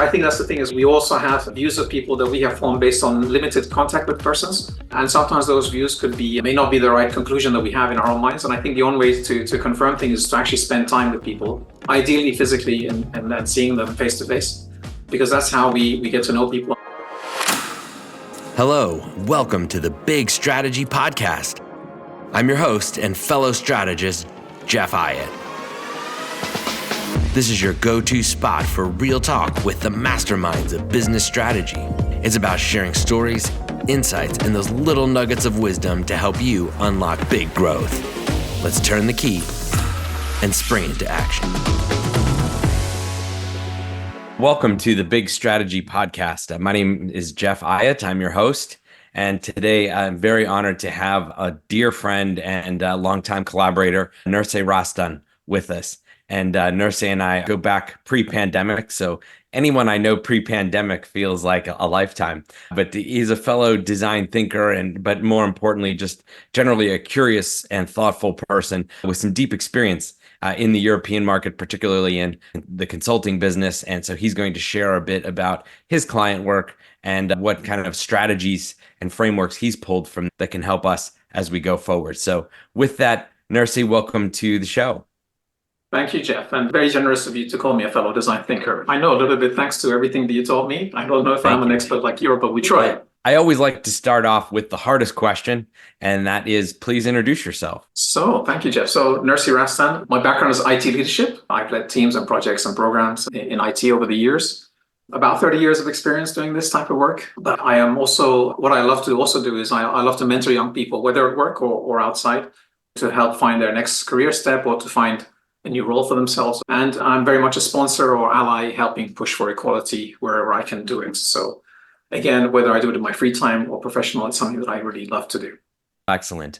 I think that's the thing is we also have views of people that we have formed based on limited contact with persons. And sometimes those views may not be the right conclusion that we have in our own minds. And I think the only way to confirm things is to actually spend time with people, ideally physically and then seeing them face to face, because that's how we get to know people. Hello, welcome to the Big Strategy Podcast. I'm your host and fellow strategist, Jeff Hyatt. This is your go-to spot for real talk with the masterminds of business strategy. It's about sharing stories, insights, and those little nuggets of wisdom to help you unlock big growth. Let's turn the key and spring into action. Welcome to the Big Strategy Podcast. My name is Jeff Hyatt. I'm your host. And today I'm very honored to have a dear friend and longtime collaborator, Nersey Rastan, with us. And Nersey and I go back pre-pandemic. So anyone I know pre-pandemic feels like a lifetime. But he's a fellow design thinker, but more importantly, just generally a curious and thoughtful person with some deep experience in the European market, particularly in the consulting business. And so he's going to share a bit about his client work and what kind of strategies and frameworks he's pulled from that can help us as we go forward. So with that, Nersey, welcome to the show. Thank you, Jeff, and very generous of you to call me a fellow design thinker. I know a little bit thanks to everything that you taught me. I don't know if I'm an expert like you, but we try. I always like to start off with the hardest question, and that is, please introduce yourself. So thank you, Jeff. So Nersey Rastan, my background is IT leadership. I've led teams and projects and programs in IT over the years. About 30 years of experience doing this type of work. But I am also, what I love to also do is I love to mentor young people, whether at work or outside, to help find their next career step or to find a new role for themselves. And I'm very much a sponsor or ally helping push for equality wherever I can do it. So again, whether I do it in my free time or professional, it's something that I really love to do. Excellent.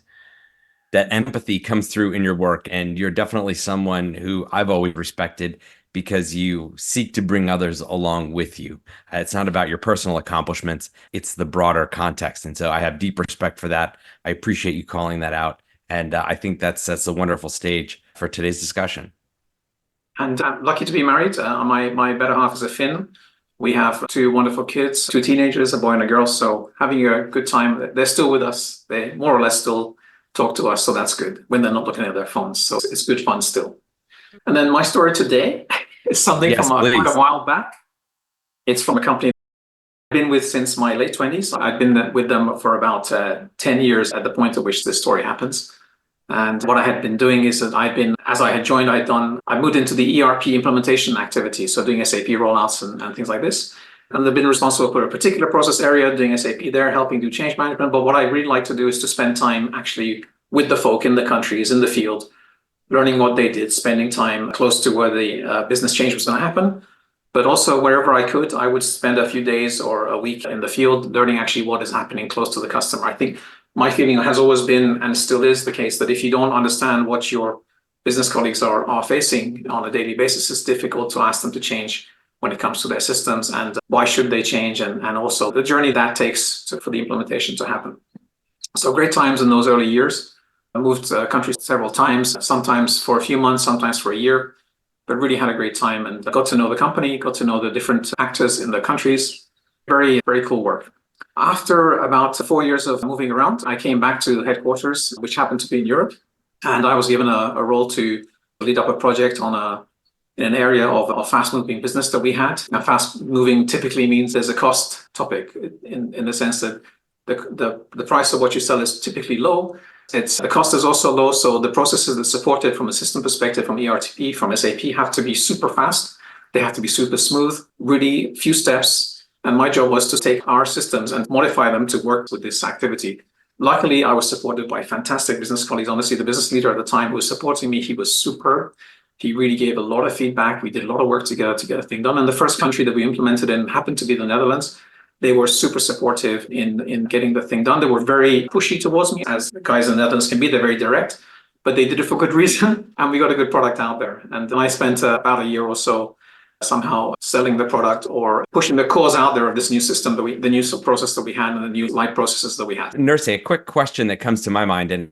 That empathy comes through in your work, and you're definitely someone who I've always respected because you seek to bring others along with you. It's not about your personal accomplishments, it's the broader context. And so I have deep respect for that. I appreciate you calling that out. And I think that sets a wonderful stage for today's discussion. And I'm lucky to be married. My better half is a Finn. We have two wonderful kids, two teenagers, a boy and a girl. So having a good time. They're still with us. They more or less still talk to us. So that's good when they're not looking at their phones. So it's good fun still. And then my story today is something from quite a while back. It's from a company I've been with since my late 20s. I've been with them for about 10 years at the point at which this story happens. And what I had been doing is that as I had joined, I moved into the ERP implementation activity. So doing SAP rollouts and things like this. And they've been responsible for a particular process area, doing SAP there, helping do change management. But what I really like to do is to spend time actually with the folk in the countries, in the field, learning what they did, spending time close to where the business change was going to happen. But also wherever I could, I would spend a few days or a week in the field, learning actually what is happening close to the customer. I think my feeling has always been, and still is the case, that if you don't understand what your business colleagues are facing on a daily basis, it's difficult to ask them to change when it comes to their systems and why should they change, and also the journey that takes for the implementation to happen. So great times in those early years. I moved countries several times, sometimes for a few months, sometimes for a year, but really had a great time and got to know the company, got to know the different actors in the countries. Very, very cool work. After about 4 years of moving around, I came back to headquarters, which happened to be in Europe. And I was given a role to lead up a project in an area of fast-moving business that we had. Now, fast-moving typically means there's a cost topic in the sense that the price of what you sell is typically low. The cost is also low, so the processes that support it from a system perspective, from ERP, from SAP, have to be super fast. They have to be super smooth, really few steps. And my job was to take our systems and modify them to work with this activity. Luckily, I was supported by fantastic business colleagues. Honestly, the business leader at the time who was supporting me, he was superb. He really gave a lot of feedback. We did a lot of work together to get a thing done. And the first country that we implemented in happened to be the Netherlands. They were super supportive in getting the thing done. They were very pushy towards me, as the guys in the Netherlands can be. They're very direct, but they did it for good reason. And we got a good product out there. And then I spent about a year or so somehow selling the product or pushing the cause out there of this new system, the new process that we had and the new light processes that we had. Nersey, a quick question that comes to my mind, and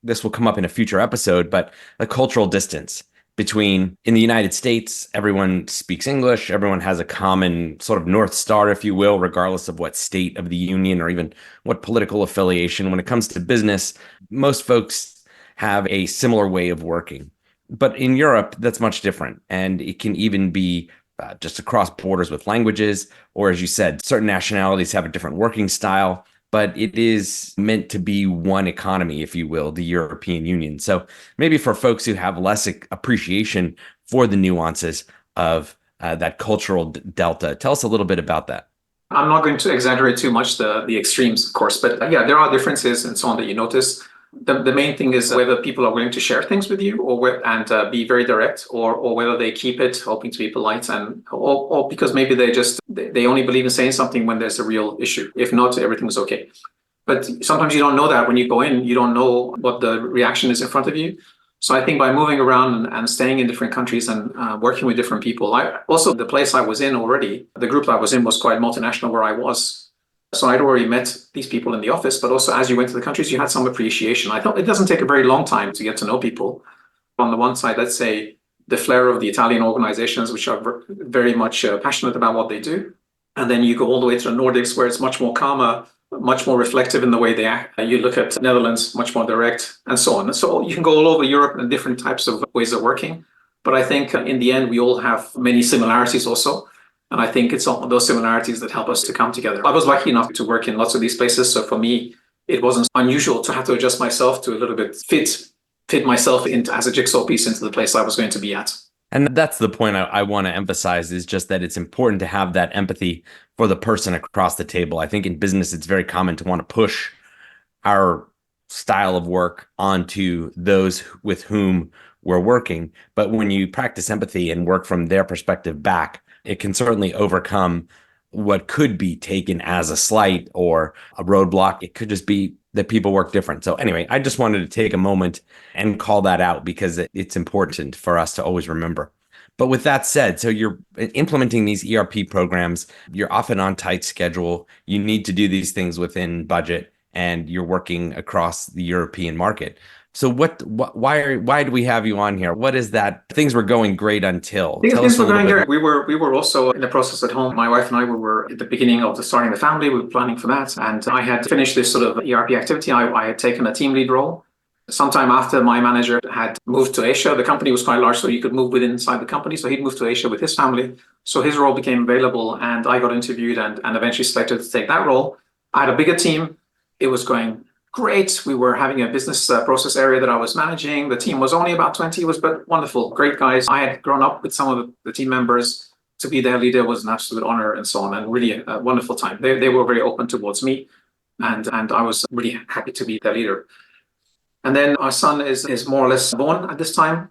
this will come up in a future episode, but the cultural distance. between in the United States, everyone speaks English, everyone has a common sort of North Star, if you will, regardless of what state of the union or even what political affiliation. When it comes to business, most folks have a similar way of working. But in Europe, that's much different. And it can even be just across borders with languages, or as you said, certain nationalities have a different working style. But it is meant to be one economy, if you will, the European Union. So maybe for folks who have less appreciation for the nuances of that cultural delta, tell us a little bit about that. I'm not going to exaggerate too much the extremes, of course, but yeah, there are differences and so on that you notice. The main thing is whether people are willing to share things with you and be very direct, or whether they keep it, hoping to be polite, or because maybe they only believe in saying something when there's a real issue. If not, everything's okay. But sometimes you don't know that when you go in, you don't know what the reaction is in front of you. So I think by moving around and staying in different countries and working with different people, also the place I was in already, the group I was in was quite multinational where I was. So I'd already met these people in the office, but also as you went to the countries, you had some appreciation. I thought it doesn't take a very long time to get to know people. On the one side, let's say the flair of the Italian organizations, which are very much passionate about what they do. And then you go all the way to the Nordics, where it's much more calmer, much more reflective in the way they act. You look at Netherlands, much more direct, and so on. So you can go all over Europe and different types of ways of working. But I think in the end, we all have many similarities also. And I think it's all those similarities that help us to come together. I was lucky enough to work in lots of these places. So for me, it wasn't unusual to have to adjust myself to a little bit fit myself into as a jigsaw piece into the place I was going to be at. And that's the point I want to emphasize, is just that it's important to have that empathy for the person across the table. I think in business, it's very common to want to push our style of work onto those with whom we're working. But when you practice empathy and work from their perspective back, it can certainly overcome what could be taken as a slight or a roadblock. It could just be that people work different. So anyway, I just wanted to take a moment and call that out because it's important for us to always remember. But with that said, so you're implementing these ERP programs, you're often on tight schedule, you need to do these things within budget, and you're working across the European market. So why do we have you on here? What is that? Things were going great until. Things were going great. We were also in the process at home. My wife and I were at the beginning of starting the family. We were planning for that. And I had finished this sort of ERP activity. I had taken a team lead role. Sometime after my manager had moved to Asia, the company was quite large, so you could move inside the company. So he'd moved to Asia with his family. So his role became available, and I got interviewed and eventually selected to take that role. I had a bigger team. It was going great. We were having a business process area that I was managing. The team was only about 20. It was but wonderful, great guys. I had grown up with some of the team members. To be their leader was an absolute honor and so on, and really a wonderful time. They were very open towards me, and I was really happy to be their leader. And then our son is more or less born at this time.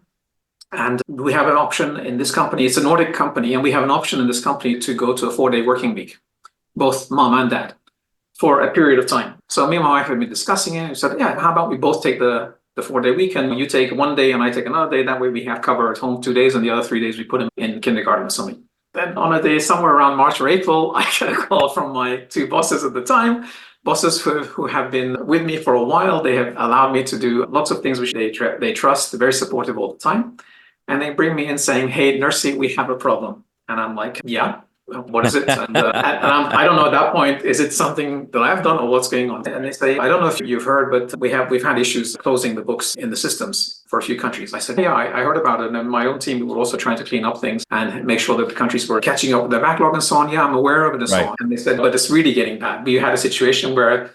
And we have an option in this company. It's a Nordic company, and we have an option in this company to go to a 4-day working week, both mom and dad, for a period of time. So me and my wife have been discussing it and said, yeah, how about we both take the 4-day week, and you take one day and I take another day. That way we have cover at home 2 days, and the other 3 days we put him in kindergarten or something. Then on a day somewhere around March or April, I get a call from my 2 bosses at the time, bosses who have been with me for a while. They have allowed me to do lots of things which they trust. They're very supportive all the time. And they bring me in saying, hey, Nersey, we have a problem. And I'm like, yeah, what is it? And I don't know at that point, is it something that I've done or what's going on? And they say, I don't know if you've heard, but we've had issues closing the books in the systems for a few countries. I said, yeah, I heard about it. And my own team were also trying to clean up things and make sure that the countries were catching up with their backlog and so on. Yeah, I'm aware of it and so on. And they said, but it's really getting bad. We had a situation where a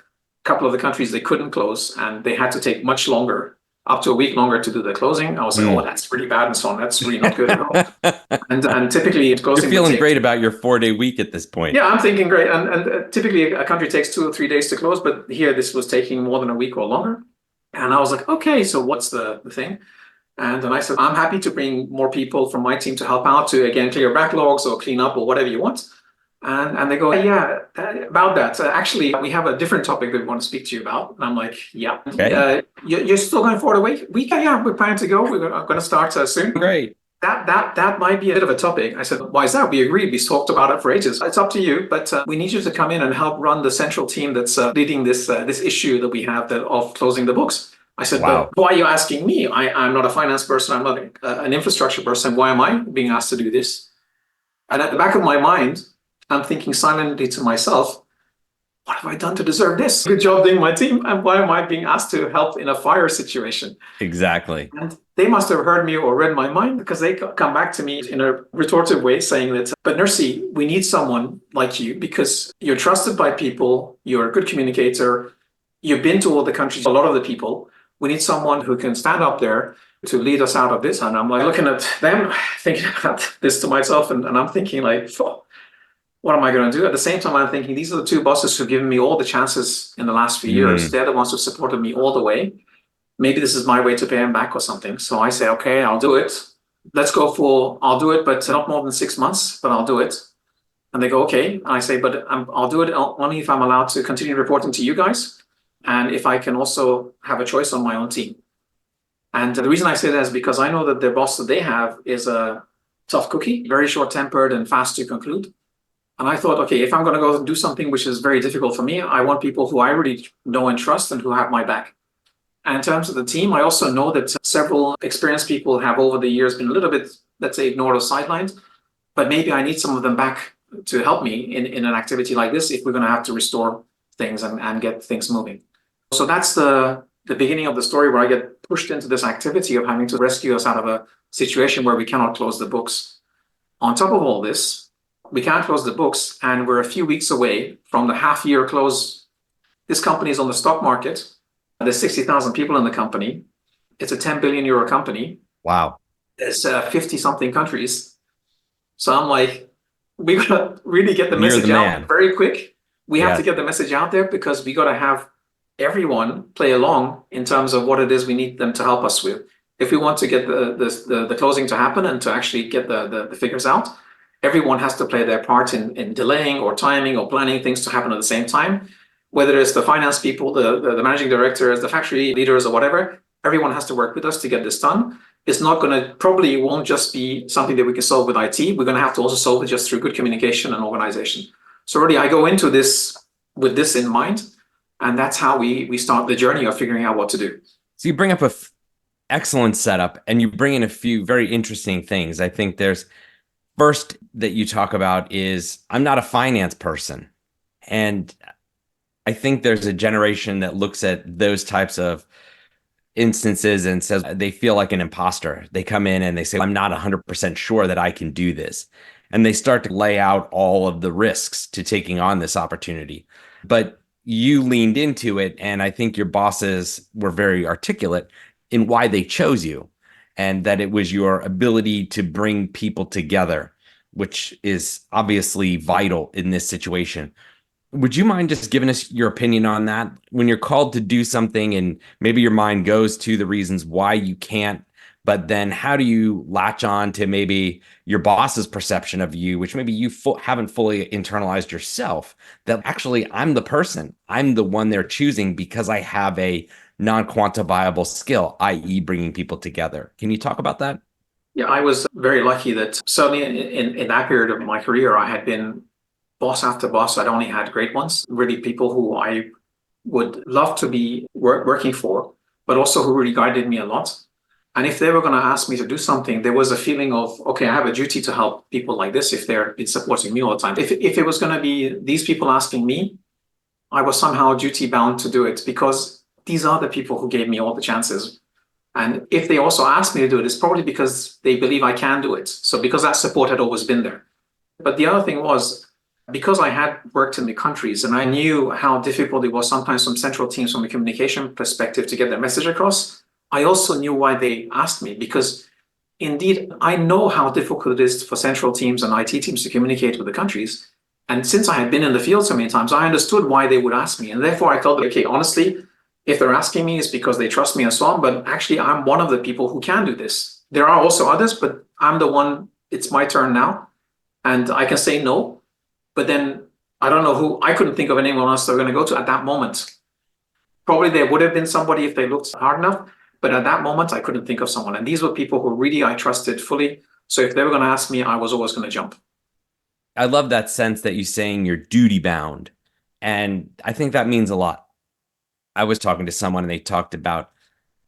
couple of the countries, they couldn't close, and they had to take much longer, up to a week longer, to do the closing. I was like, oh, that's really bad and so on. That's really not good at all. And typically closing. You're feeling great about your 4-day week at this point. Yeah, I'm thinking great. And typically a country takes 2 or 3 days to close, but here this was taking more than a week or longer. And I was like, okay, so what's the thing? And then I said, I'm happy to bring more people from my team to help out to, again, clear backlogs or clean up or whatever you want. And they go, yeah, about that. Actually, we have a different topic that we want to speak to you about. And I'm like, yeah. Okay. You're still going for the week? Yeah, we're planning to go. We're going to start soon. Great. That might be a bit of a topic. I said, why is that? We agreed. We talked about it for ages. It's up to you, but we need you to come in and help run the central team that's leading this issue that we have of closing the books. I said, but Wow. why are you asking me? I'm not a finance person. I'm not an infrastructure person. Why am I being asked to do this? And at the back of my mind, I'm thinking silently to myself, what have I done to deserve this? Good job doing my team. And why am I being asked to help in a fire situation? Exactly. And they must have heard me or read my mind because they come back to me in a retortive way saying that, but Nersey, we need someone like you because you're trusted by people, you're a good communicator, you've been to all the countries, a lot of the people. We need someone who can stand up there to lead us out of this. And I'm like looking at them, thinking about this to myself, and I'm thinking like, oh, what am I going to do? At the same time, I'm thinking these are the two bosses who've given me all the chances in the last few years. Mm. They're the ones who supported me all the way. Maybe this is my way to pay him back or something. So I say, okay, I'll do it. Let's go for, I'll do it, but not more than 6 months, but I'll do it. And they go, okay. And I say, but I'll do it only if I'm allowed to continue reporting to you guys. And if I can also have a choice on my own team. And the reason I say that is because I know that the boss that they have is a tough cookie, very short tempered and fast to conclude. And I thought, okay, if I'm going to go and do something which is very difficult for me, I want people who I really know and trust and who have my back. And in terms of the team, I also know that several experienced people have over the years been a little bit, let's say, ignored or sidelined. But maybe I need some of them back to help me in an activity like this if we're going to have to restore things and get things moving. So that's the beginning of the story where I get pushed into this activity of having to rescue us out of a situation where we cannot close the books. On top of all this, we can't close the books, and we're a few weeks away from the half-year close. This company is on the stock market. There's 60,000 people in the company. It's a 10 billion euro company. Wow. There's 50 something countries. So I'm like, we gotta really get the You're message the out man. very quick. We have Yeah. to get the message out there because we gotta have everyone play along in terms of what it is we need them to help us with. If we want to get the closing to happen and to actually get the figures out, everyone has to play their part in delaying or timing or planning things to happen at the same time. Whether it's the finance people, the managing directors, the factory leaders, or whatever, everyone has to work with us to get this done. It's not going to, probably won't just be something that we can solve with IT. We're going to have to also solve it just through good communication and organization. So really, I go into this with this in mind, and that's how we start the journey of figuring out what to do. So you bring up a excellent setup, and you bring in a few very interesting things. I think there's first that you talk about is I'm not a finance person. And I think there's a generation that looks at those types of instances and says they feel like an imposter. They come in and they say, I'm not 100% sure that I can do this. And they start to lay out all of the risks to taking on this opportunity. But you leaned into it, and I think your bosses were very articulate in why they chose you, and that it was your ability to bring people together, which is obviously vital in this situation. Would you mind just giving us your opinion on that? When you're called to do something and maybe your mind goes to the reasons why you can't, but then how do you latch on to maybe your boss's perception of you, which maybe you haven't fully internalized yourself, that actually I'm the person, I'm the one they're choosing because I have a non-quantifiable skill, i.e. bringing people together. Can you talk about that? Yeah, I was very lucky that certainly in that period of my career, I had been boss after boss. I'd only had great ones, really people who I would love to be working for, but also who really guided me a lot. And if they were going to ask me to do something, there was a feeling of, okay, I have a duty to help people like this if they're been supporting me all the time. If it was going to be these people asking me, I was somehow duty bound to do it because these are the people who gave me all the chances. And if they also asked me to do it, it's probably because they believe I can do it. So because that support had always been there. But the other thing was, because I had worked in the countries and I knew how difficult it was sometimes from central teams from a communication perspective to get their message across, I also knew why they asked me, because indeed, I know how difficult it is for central teams and IT teams to communicate with the countries. And since I had been in the field so many times, I understood why they would ask me. And therefore I felt, okay, honestly, if they're asking me, it's because they trust me and so on. But actually, I'm one of the people who can do this. There are also others, but I'm the one, it's my turn now. And I can say no. But then I don't know who, I couldn't think of anyone else they're going to go to at that moment. Probably there would have been somebody if they looked hard enough, but at that moment I couldn't think of someone. And these were people who really I trusted fully. So if they were going to ask me, I was always going to jump. I love that sense that you're saying you're duty bound. And I think that means a lot. I was talking to someone and they talked about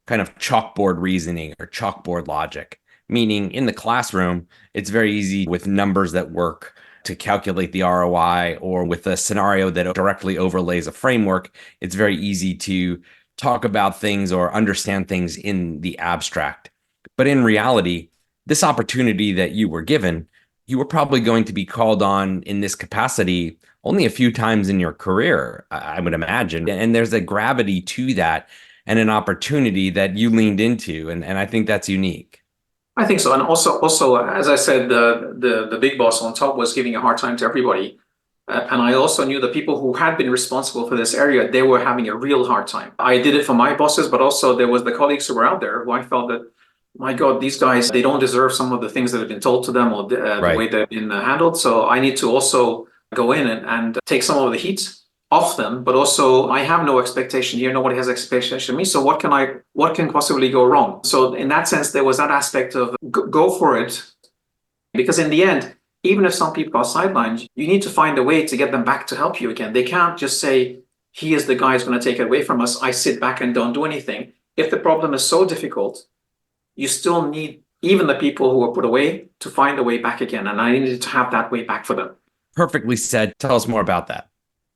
kind of chalkboard reasoning or chalkboard logic, meaning in the classroom, it's very easy with numbers that work to calculate the ROI, or with a scenario that directly overlays a framework, it's very easy to talk about things or understand things in the abstract. But in reality, this opportunity that you were given, you were probably going to be called on in this capacity only a few times in your career, I would imagine. And there's a gravity to that and an opportunity that you leaned into. And I think that's unique. I think so. And also, as I said, the big boss on top was giving a hard time to everybody. And I also knew the people who had been responsible for this area, they were having a real hard time. I did it for my bosses, but also there was the colleagues who were out there who I felt that, my God, these guys, they don't deserve some of the things that have been told to them, or the way they've been handled. So I need to also go in and take some of the heat off them, but also I have no expectation here. Nobody has expectation of me. So what can possibly go wrong? So in that sense, there was that aspect of go for it, because in the end, even if some people are sidelined, you need to find a way to get them back to help you again. They can't just say, he is the guy who's going to take it away from us. I sit back and don't do anything. If the problem is so difficult, you still need even the people who are put away to find a way back again. And I needed to have that way back for them. Perfectly said. Tell us more about that.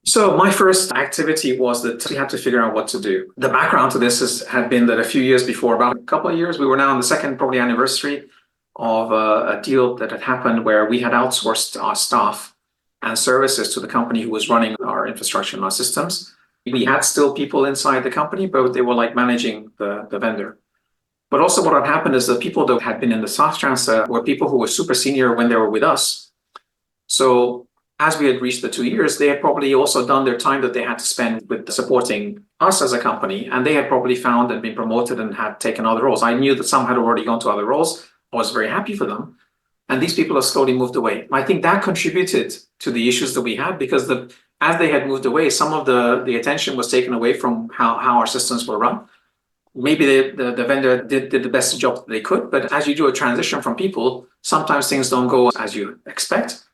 So my first activity was that we had to figure out what to do. The background to this had been that a few years before, about a couple of years, we were now on the second probably anniversary of a deal that had happened where we had outsourced our staff and services to the company who was running our infrastructure and our systems. We had still people inside the company, but they were like managing the vendor. But also what had happened is the people that had been in the staff transfer were people who were super senior when they were with us. So as we had reached the 2 years, they had probably also done their time that they had to spend with supporting us as a company. And they had probably found and been promoted and had taken other roles. I knew that some had already gone to other roles. I was very happy for them. And these people have slowly moved away. I think that contributed to the issues that we had, because as they had moved away, some of the attention was taken away from how our systems were run. Maybe the vendor did the best job that they could, but as you do a transition from people, sometimes things don't go as you expect.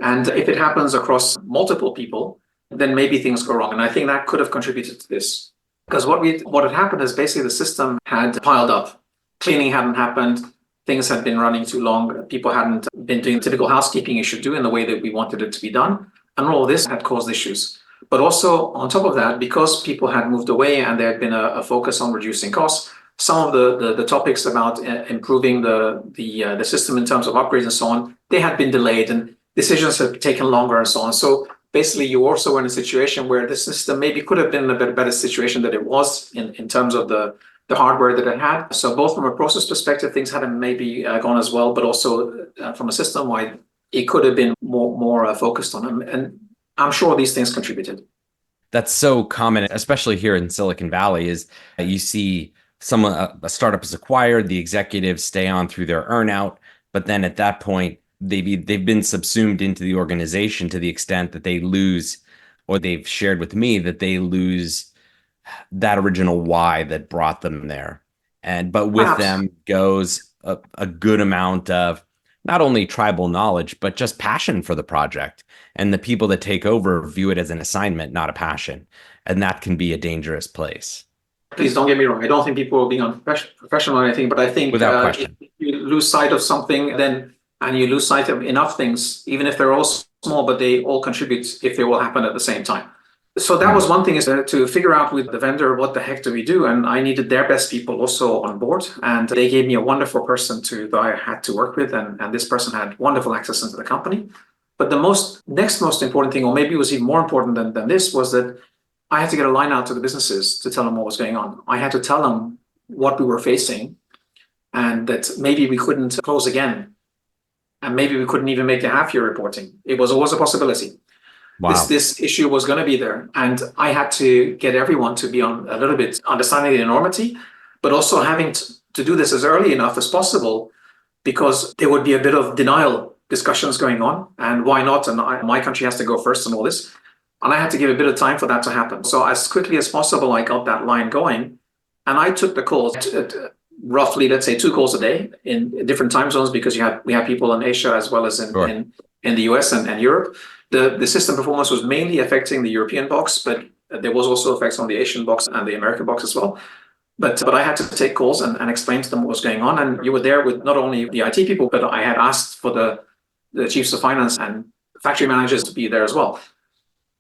And if it happens across multiple people, then maybe things go wrong. And I think that could have contributed to this. Because what had happened is basically the system had piled up. Cleaning hadn't happened. Things had been running too long. People hadn't been doing typical housekeeping you should do in the way that we wanted it to be done. And all of this had caused issues. But also on top of that, because people had moved away and there had been a focus on reducing costs, some of the topics about improving the system in terms of upgrades and so on, they had been delayed and decisions have taken longer and so on. So basically, you also were in a situation where the system maybe could have been in a better situation than it was in terms of the hardware that it had. So both from a process perspective, things hadn't maybe gone as well, but also from a system-wide, it could have been more focused on them. And I'm sure these things contributed. That's so common, especially here in Silicon Valley, is you see a startup is acquired, the executives stay on through their earnout, but then at that point, they've been subsumed into the organization to the extent that they lose, or they've shared with me that they lose that original why that brought them there. But with them goes a good amount of not only tribal knowledge, but just passion for the project. And the people that take over view it as an assignment, not a passion. And that can be a dangerous place. Please don't get me wrong. I don't think people are being unprofessional or anything, but I think without question, if you lose sight of something, and you lose sight of enough things, even if they're all small, but they all contribute if they will happen at the same time. So that was one thing, is to figure out with the vendor, what the heck do we do? And I needed their best people also on board. And they gave me a wonderful person that I had to work with. And this person had wonderful access into the company. But the next most important thing, or maybe it was even more important than this, was that I had to get a line out to the businesses to tell them what was going on. I had to tell them what we were facing and that maybe we couldn't close again. And maybe we couldn't even make the half-year reporting. It was always a possibility. Wow. This issue was going to be there. And I had to get everyone to be on a little bit understanding the enormity, but also having to do this as early enough as possible, because there would be a bit of denial discussions going on. And why not? And my country has to go first and all this. And I had to give a bit of time for that to happen. So as quickly as possible, I got that line going. And I took the calls, roughly, let's say 2 calls a day in different time zones, because we have people in Asia as well as in the US and Europe. The system performance was mainly affecting the European box, but there was also effects on the Asian box and the American box as well. But I had to take calls and explain to them what was going on. And you were there with not only the IT people, but I had asked for the chiefs of finance and factory managers to be there as well.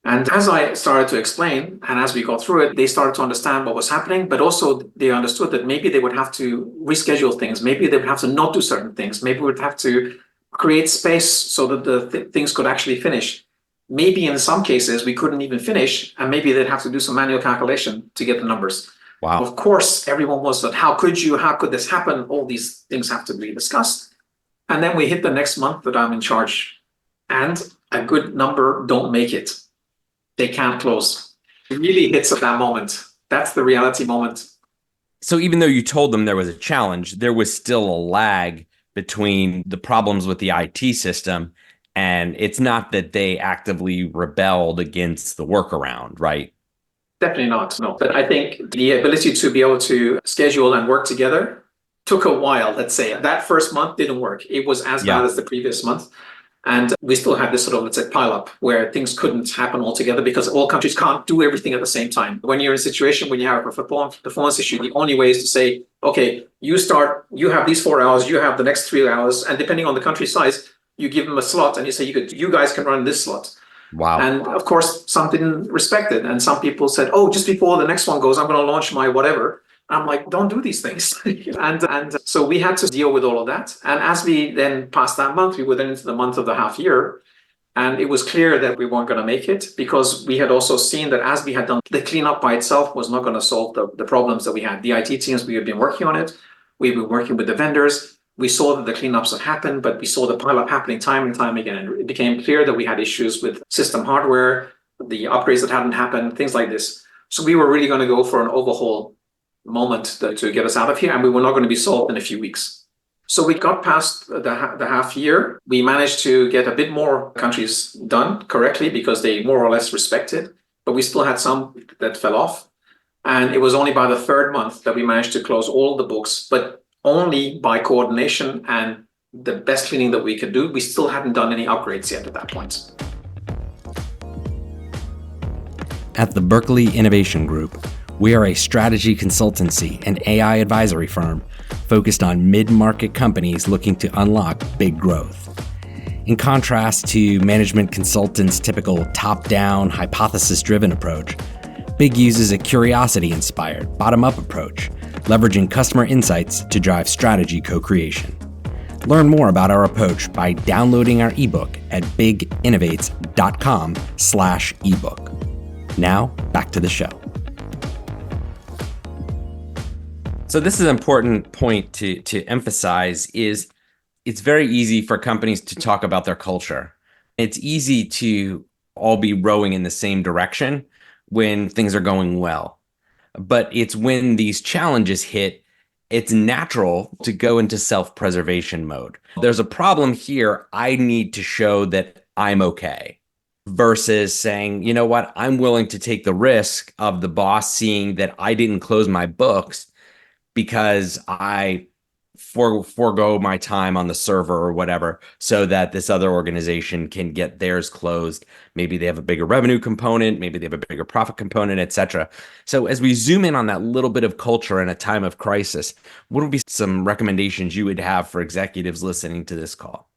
And as I started to explain, and as we got through it, they started to understand what was happening, but also they understood that maybe they would have to reschedule things. Maybe they would have to not do certain things. Maybe we would have to create space so that the things could actually finish. Maybe in some cases we couldn't even finish, and maybe they'd have to do some manual calculation to get the numbers. Wow. Of course, everyone was that, how could this happen? All these things have to be discussed. And then we hit the next month that I'm in charge, and a good number don't make it. They can't close. It really hits at that moment. That's the reality moment. So even though you told them there was a challenge, there was still a lag between the problems with the IT system, and it's not that they actively rebelled against the workaround, right? Definitely not, no. But I think the ability to be able to schedule and work together took a while, let's say. That first month didn't work. It was as bad as the previous month. And we still had this sort of, let's say, pile up where things couldn't happen altogether because all countries can't do everything at the same time. When you're in a situation when you have a performance issue, the only way is to say, okay, you have these 4 hours, you have the next 3 hours, and depending on the country size, you give them a slot and you say, you guys can run this slot. Wow. And of course, some didn't respect it. And some people said, oh, just before the next one goes, I'm going to launch my whatever. I'm like, don't do these things. and so we had to deal with all of that. And as we then passed that month, we were then into the month of the half year. And it was clear that we weren't going to make it because we had also seen that as we had done, the cleanup by itself was not going to solve the problems that we had. The IT teams, we had been working on it. We've been working with the vendors. We saw that the cleanups had happened, but we saw the pileup happening time and time again. And it became clear that we had issues with system hardware, the upgrades that hadn't happened, things like this. So we were really going to go for an overhaul moment to get us out of here, and we were not going to be solved in a few weeks. So we got past the half year. We managed to get a bit more countries done correctly because they more or less respected, but we still had some that fell off. And it was only by the third month that we managed to close all the books, but only by coordination and the best cleaning that we could do. We still hadn't done any upgrades yet at that point. At the Berkeley Innovation Group, we are a strategy consultancy and AI advisory firm focused on mid-market companies looking to unlock big growth. In contrast to management consultants' typical top-down, hypothesis-driven approach, Big uses a curiosity-inspired, bottom-up approach, leveraging customer insights to drive strategy co-creation. Learn more about our approach by downloading our ebook at biginnovates.com/ebook. Now, back to the show. So this is an important point to emphasize is it's very easy for companies to talk about their culture. It's easy to all be rowing in the same direction when things are going well. But it's when these challenges hit, it's natural to go into self-preservation mode. There's a problem here. I need to show that I'm okay. Versus saying, you know what, I'm willing to take the risk of the boss seeing that I didn't close my books because I forego my time on the server or whatever so that this other organization can get theirs closed. Maybe they have a bigger revenue component, maybe they have a bigger profit component, etc. So as we zoom in on that little bit of culture in a time of crisis, what would be some recommendations you would have for executives listening to this call?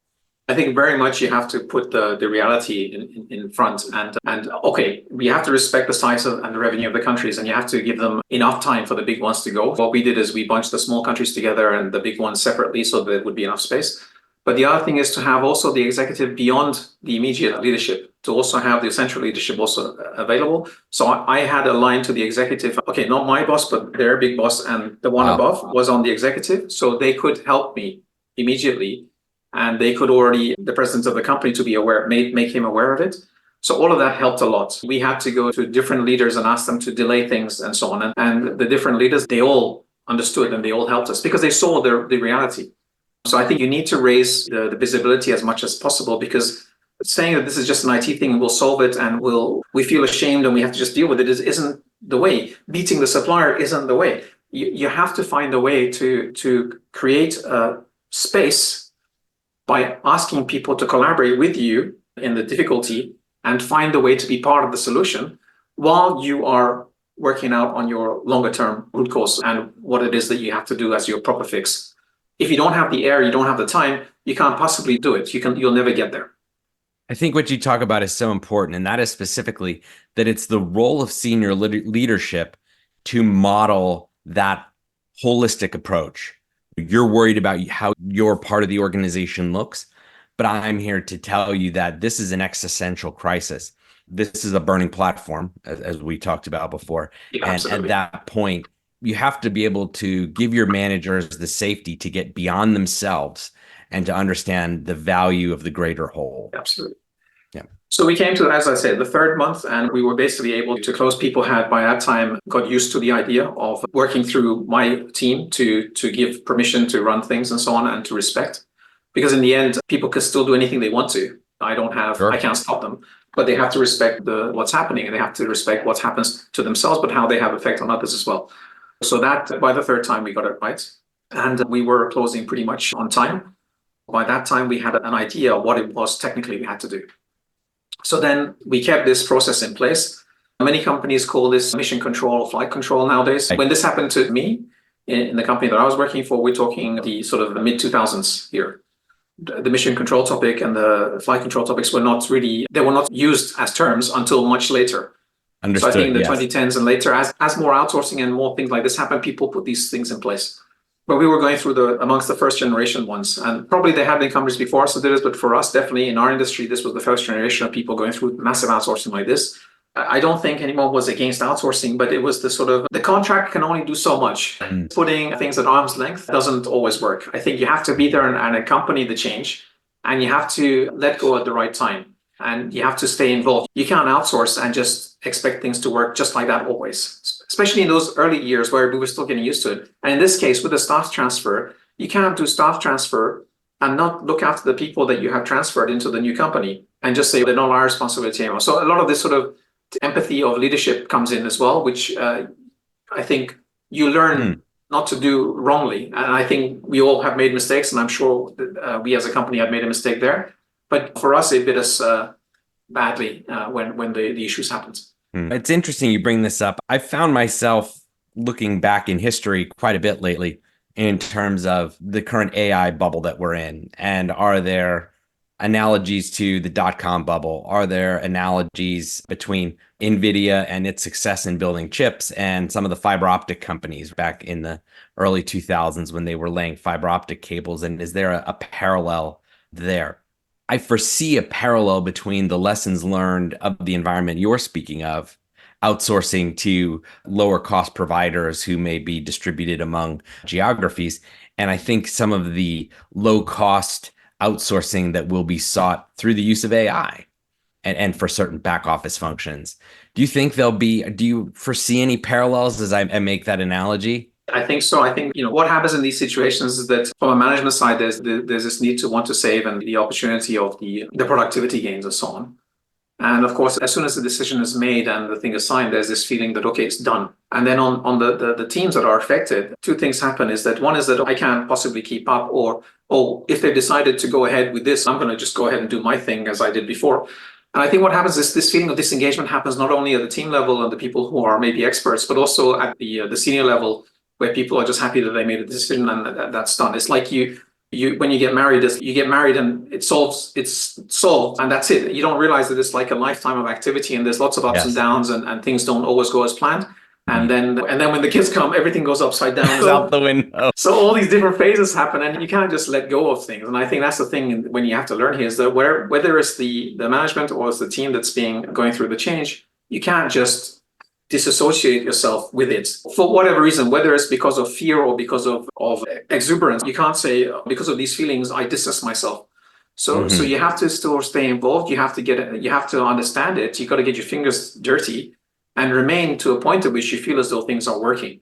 I think very much you have to put the reality in front and okay, we have to respect the size and the revenue of the countries, and you have to give them enough time for the big ones to go. What we did is we bunched the small countries together and the big ones separately so that there would be enough space. But the other thing is to have also the executive beyond the immediate leadership, to also have the central leadership also available. So I had a line to the executive, okay, not my boss, but their big boss, and the one above was on the executive. So they could help me immediately. And they could already, the president of the company to be aware, make him aware of it. So all of that helped a lot. We had to go to different leaders and ask them to delay things and so on. And the different leaders, they all understood and they all helped us because they saw the reality. So I think you need to raise the visibility as much as possible, because saying that this is just an IT thing, we'll solve it and we feel ashamed and we have to just deal with it isn't the way. Beating the supplier isn't the way. You have to find a way to create a space by asking people to collaborate with you in the difficulty and find a way to be part of the solution while you are working out on your longer term root cause and what it is that you have to do as your proper fix. If you don't have the air, you don't have the time, you can't possibly do it. You'll never get there. I think what you talk about is so important, and that is specifically that it's the role of senior leadership to model that holistic approach. You're worried about how your part of the organization looks, but I'm here to tell you that this is an existential crisis. This is a burning platform, as we talked about before. Yeah, and absolutely. at that point, you have to be able to give your managers the safety to get beyond themselves and to understand the value of the greater whole. Absolutely. Yeah. So we came to, as I said, the third month, and we were basically able to close. People had by that time got used to the idea of working through my team to give permission to run things and so on, and to respect. Because in the end, people can still do anything they want to. Sure. I can't stop them, but they have to respect what's happening, and they have to respect what happens to themselves, but how they have effect on others as well. So that by the third time we got it right, and we were closing pretty much on time. By that time, we had an idea of what it was technically we had to do. So then we kept this process in place. Many companies call this mission control or flight control nowadays. When this happened to me in the company that I was working for, we're talking the sort of the mid 2000s here. The mission control topic and the flight control topics were not used as terms until much later. Understood. So I think in the Yes. 2010s and later, as more outsourcing and more things like this happen, people put these things in place. But we were going through amongst the first generation ones, and probably they have been companies before us that did this, but for us, definitely in our industry, this was the first generation of people going through massive outsourcing like this. I don't think anyone was against outsourcing, but it was the contract can only do so much. Putting things at arm's length doesn't always work. I think you have to be there and accompany the change, and you have to let go at the right time, and you have to stay involved. You can't outsource and just expect things to work just like that always, especially in those early years where we were still getting used to it. And in this case, with the staff transfer, you can't do staff transfer and not look after the people that you have transferred into the new company and just say they're not our responsibility anymore. So a lot of this sort of empathy of leadership comes in as well, which I think you learn not to do wrongly. And I think we all have made mistakes, and I'm sure that, we as a company have made a mistake there. But for us, it bit us badly when the issues happened. It's interesting you bring this up. I found myself looking back in history quite a bit lately in terms of the current AI bubble that we're in. And are there analogies to the dot-com bubble? Are there analogies between NVIDIA and its success in building chips and some of the fiber optic companies back in the early 2000s when they were laying fiber optic cables? And is there a parallel there? I foresee a parallel between the lessons learned of the environment you're speaking of, outsourcing to lower cost providers who may be distributed among geographies. And I think some of the low cost outsourcing that will be sought through the use of AI and for certain back office functions. Do you think do you foresee any parallels as I make that analogy? I think so. I think, what happens in these situations is that from a management side, there's this need to want to save and the opportunity of the productivity gains and so on. And of course, as soon as the decision is made and the thing is signed, there's this feeling that, okay, it's done. And then on the teams that are affected, two things happen is that one is that I can't possibly keep up, or, oh, if they've decided to go ahead with this, I'm going to just go ahead and do my thing as I did before. And I think what happens is this feeling of disengagement happens not only at the team level and the people who are maybe experts, but also at the senior level, where people are just happy that they made a decision and that's done. It's like you when you get married and it's solved and that's it. You don't realize that it's like a lifetime of activity and there's lots of ups and downs and things don't always go as planned. And then when the kids come, everything goes upside down. Out the window. So all these different phases happen, and you can't just let go of things. And I think that's the thing when you have to learn here is that whether it's the management or it's the team that's going through the change, you can't just disassociate yourself with it for whatever reason, whether it's because of fear or because of exuberance. You can't say, because of these feelings, I distance myself. So you have to still stay involved. You have to understand it. You got to get your fingers dirty and remain to a point at which you feel as though things are working.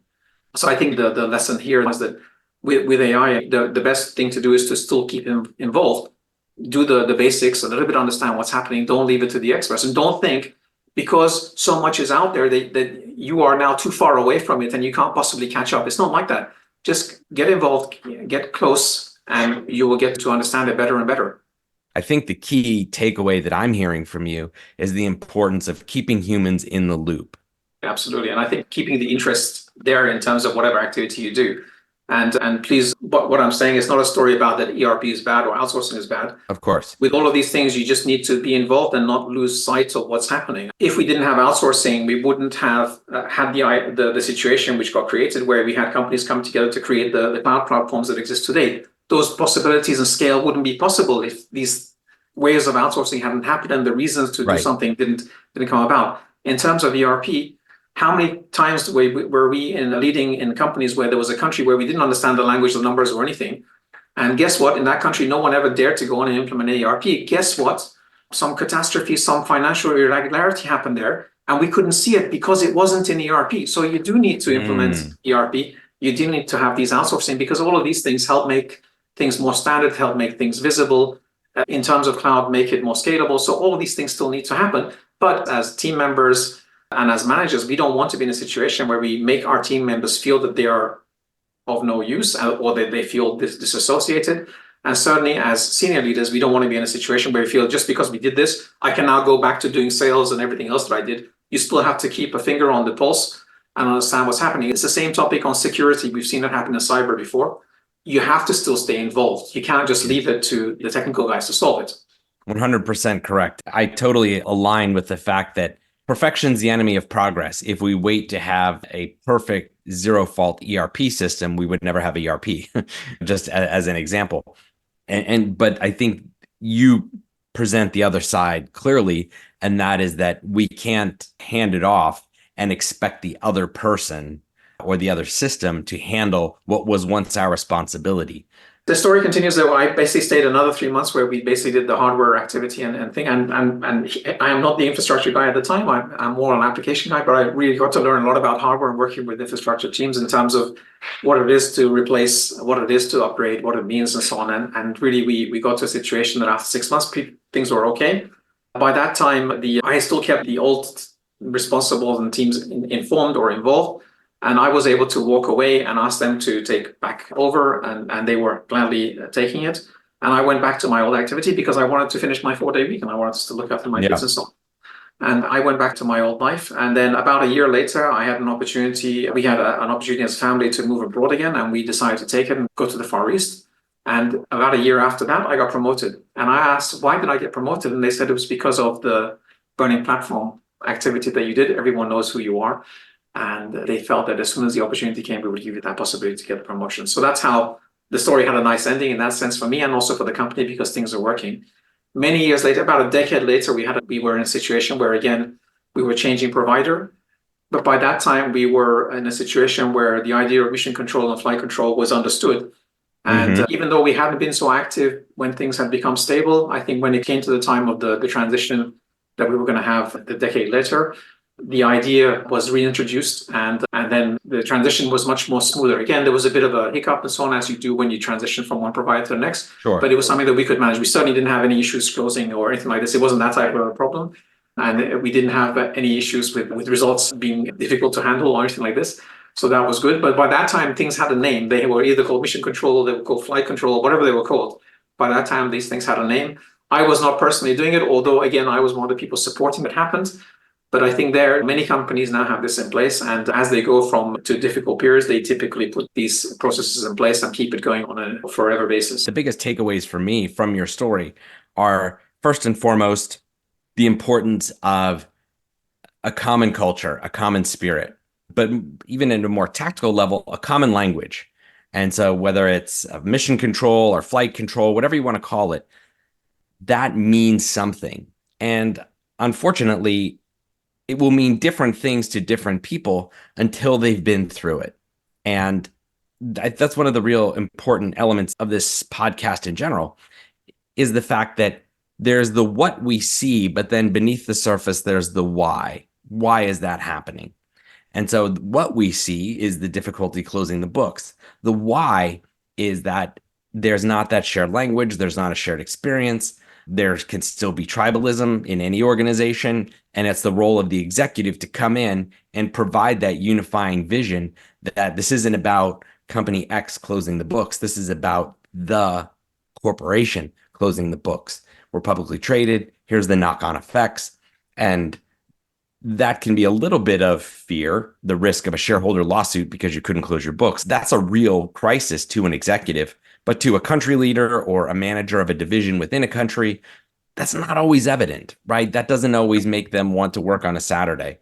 So I think the lesson here is that with AI, the best thing to do is to still keep involved, do the basics, a little bit understand what's happening. Don't leave it to the experts, and don't think because so much is out there that you are now too far away from it and you can't possibly catch up. It's not like that. Just get involved, get close, and you will get to understand it better and better. I think the key takeaway that I'm hearing from you is the importance of keeping humans in the loop. Absolutely. And I think keeping the interest there in terms of whatever activity you do. And please, what I'm saying is not a story about that ERP is bad or outsourcing is bad. Of course. With all of these things, you just need to be involved and not lose sight of what's happening. If we didn't have outsourcing, we wouldn't have had the situation which got created where we had companies come together to create the cloud platforms that exist today. Those possibilities and scale wouldn't be possible if these ways of outsourcing hadn't happened and the reasons to do something didn't come about. In terms of ERP, how many times were we leading in companies where there was a country where we didn't understand the language, the numbers, or anything? And guess what? In that country, no one ever dared to go on and implement ERP. Guess what? Some catastrophe, some financial irregularity happened there, and we couldn't see it because it wasn't in ERP. So you do need to implement ERP. You do need to have these outsourcing because all of these things help make things more standard, help make things visible. In terms of cloud, make it more scalable. So all of these things still need to happen. But as team members and as managers, we don't want to be in a situation where we make our team members feel that they are of no use or that they feel disassociated. And certainly as senior leaders, we don't want to be in a situation where we feel just because we did this, I can now go back to doing sales and everything else that I did. You still have to keep a finger on the pulse and understand what's happening. It's the same topic on security. We've seen it happen in cyber before. You have to still stay involved. You can't just leave it to the technical guys to solve it. 100% correct. I totally align with the fact that perfection's the enemy of progress. If we wait to have a perfect zero fault ERP system, we would never have ERP, just as an example. But I think you present the other side clearly, and that is that we can't hand it off and expect the other person or the other system to handle what was once our responsibility. The story continues though. I basically stayed another 3 months where we basically did the hardware activity and thing. And I am not the infrastructure guy at the time. I'm more an application guy, but I really got to learn a lot about hardware and working with infrastructure teams in terms of what it is to replace, what it is to upgrade, what it means and so on. And really we got to a situation that after 6 months, things were okay. By that time, I still kept the old responsible and teams informed or involved. And I was able to walk away and ask them to take back over, and they were gladly taking it. And I went back to my old activity because I wanted to finish my 4-day week and I wanted to look after my kids and so on. And I went back to my old life. And then about a year later, I had an opportunity. We had an opportunity as a family to move abroad again, and we decided to take it and go to the Far East. And about a year after that, I got promoted. And I asked, why did I get promoted? And they said it was because of the burning platform activity that you did. Everyone knows who you are. And they felt that as soon as the opportunity came, we would give you that possibility to get the promotion. So that's how the story had a nice ending in that sense for me and also for the company because things are working. Many years later, about a decade later, we were in a situation where, again, we were changing provider. But by that time, we were in a situation where the idea of mission control and flight control was understood. And even though we hadn't been so active when things had become stable, I think when it came to the time of the transition that we were going to have the decade later, the idea was reintroduced and then the transition was much more smoother. Again, there was a bit of a hiccup and so on as you do when you transition from one provider to the next. Sure. But it was something that we could manage. We certainly didn't have any issues closing or anything like this. It wasn't that type of a problem. And we didn't have any issues with results being difficult to handle or anything like this. So that was good. But by that time, things had a name. They were either called mission control, they were called flight control, whatever they were called. By that time, these things had a name. I was not personally doing it, although, again, I was one of the people supporting it happened. But I think many companies now have this in place. And as they go to difficult periods, they typically put these processes in place and keep it going on a forever basis. The biggest takeaways for me from your story are, first and foremost, the importance of a common culture, a common spirit, but even at a more tactical level, a common language. And so whether it's mission control or flight control, whatever you want to call it, that means something. And unfortunately, it will mean different things to different people until they've been through it. And that's one of the real important elements of this podcast in general, is the fact that there's the what we see, but then beneath the surface, there's the why. Why is that happening? And so what we see is the difficulty closing the books. The why is that there's not that shared language. There's not a shared experience. There can still be tribalism in any organization. And it's the role of the executive to come in and provide that unifying vision that this isn't about company X closing the books. This is about the corporation closing the books. We're publicly traded. Here's the knock-on effects. And that can be a little bit of fear, the risk of a shareholder lawsuit because you couldn't close your books. That's a real crisis to an executive, but to a country leader or a manager of a division within a country, that's not always evident, right? That doesn't always make them want to work on a Saturday.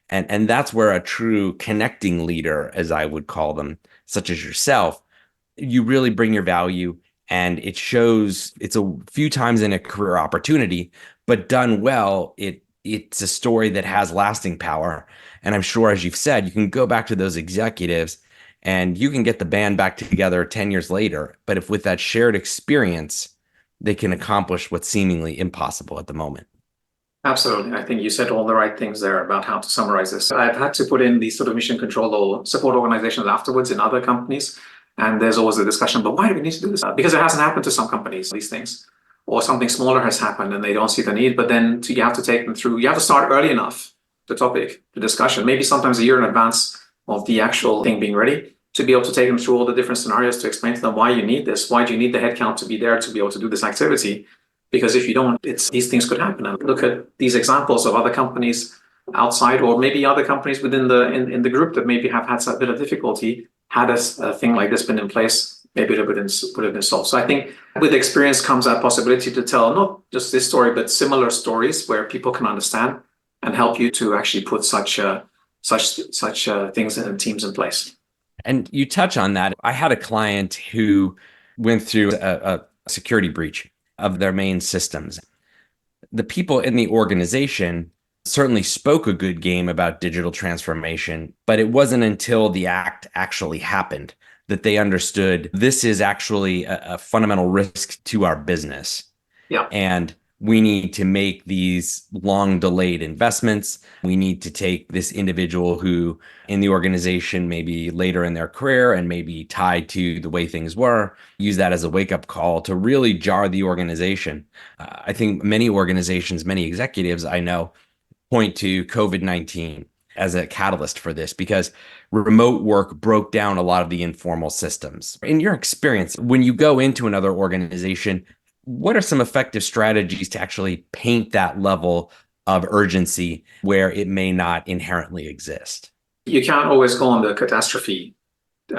And that's where a true connecting leader, as I would call them, such as yourself, you really bring your value, and it shows. It's a few times in a career opportunity, but done well, it's a story that has lasting power. And I'm sure, as you've said, you can go back to those executives and you can get the band back together 10 years later. But if with that shared experience, they can accomplish what's seemingly impossible at the moment. Absolutely. I think you said all the right things there about how to summarize this. I've had to put in these sort of mission control or support organizations afterwards in other companies. And there's always a discussion, but why do we need to do this? Because it hasn't happened to some companies, these things, or something smaller has happened and they don't see the need. But then you have to take them through, you have to start early enough, the topic, the discussion, maybe sometimes a year in advance of the actual thing being ready, to be able to take them through all the different scenarios to explain to them why you need this. Why do you need the headcount to be there to be able to do this activity? Because if you don't, these things could happen. And look at these examples of other companies outside, or maybe other companies within in the group that maybe have had a bit of difficulty. Had a thing like this been in place, maybe it would have been solved. So I think with experience comes that possibility to tell not just this story, but similar stories where people can understand and help you to actually put such things and teams in place. And you touch on that. I had a client who went through a security breach of their main systems. The people in the organization certainly spoke a good game about digital transformation, but it wasn't until the act actually happened that they understood this is actually a fundamental risk to our business. Yeah. And we need to make these long delayed investments. We need to take this individual who in the organization, maybe later in their career and maybe tied to the way things were, use that as a wake up call to really jar the organization. I think many organizations, many executives I know point to COVID-19 as a catalyst for this, because remote work broke down a lot of the informal systems. In your experience, when you go into another organization, what are some effective strategies to actually paint that level of urgency where it may not inherently exist? You can't always go on the catastrophe